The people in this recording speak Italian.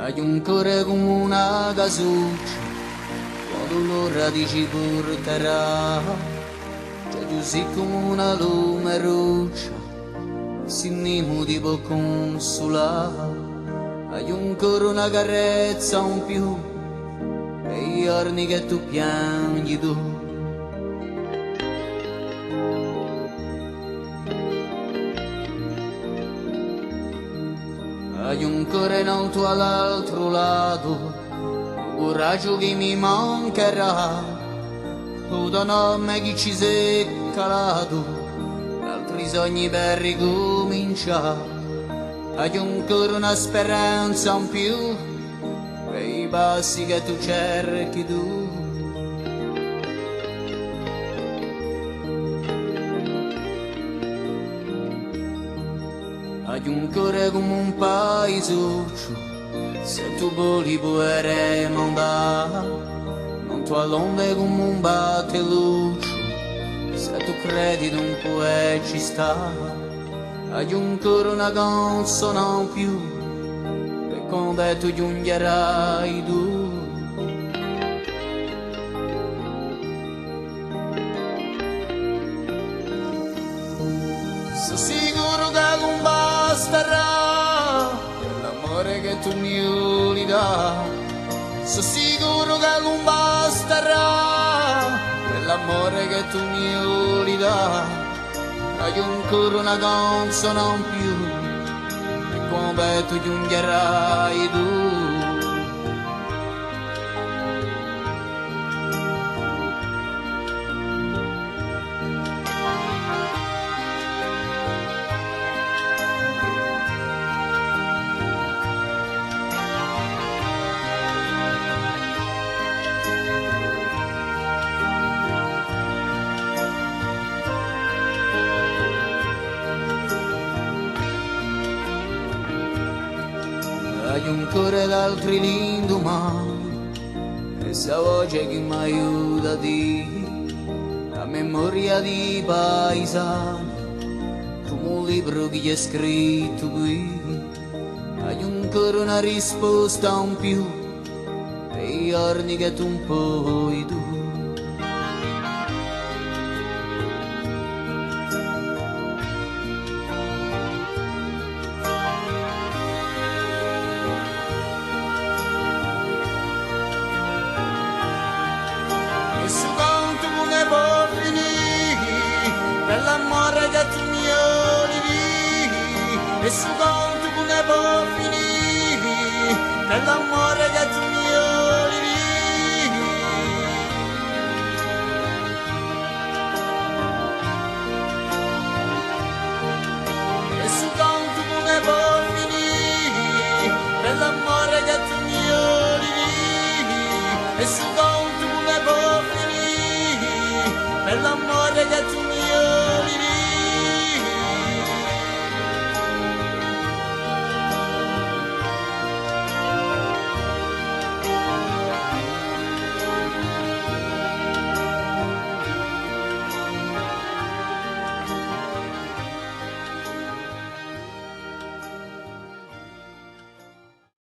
Hai un cuore come una casuccia, quando lo radici porterà, cioè tu sei come una lume ruccia, se nemo ti può consolare. Hai un cuore, una carezza, un più, e i giorni che tu piangi tu. Hai un cuore nato all'altro lato, un coraggio che mi mancherà, un nome che ci sei calato, altri sogni per ricominciare. Hai un cuore, una speranza in più, quei passi che tu cerchi tu. Hai un cuore come un paesuccio, se tu vuoi puoi mandare, non tua l'onde come un batteluccio, se tu credi non puoi ci stare. Hai un cuore, una canzone in più, e quando tu giungerai tu. Sono sicuro che non basterà per l'amore che tu mi dà. Sono sicuro che non basterà per l'amore che tu mi dà. Hai ancora una canzone in più, e quando tu giungerai tu. Hai un cuore d'altri l'indomani, e sa voce che mi aiuta a dire, la memoria di paesani, come un libro che gli è scritto qui. Hai un cuore, una risposta in più, per i giorni che tu un puoi tu. E su quanto ne può finire per l'amore che tu mi olivi, e su quanto ne può finire per l'amore che tu mi olivi. E su quanto ne può finire per l'amore che tu mi olivi, e su quanto ne può finire per l'amore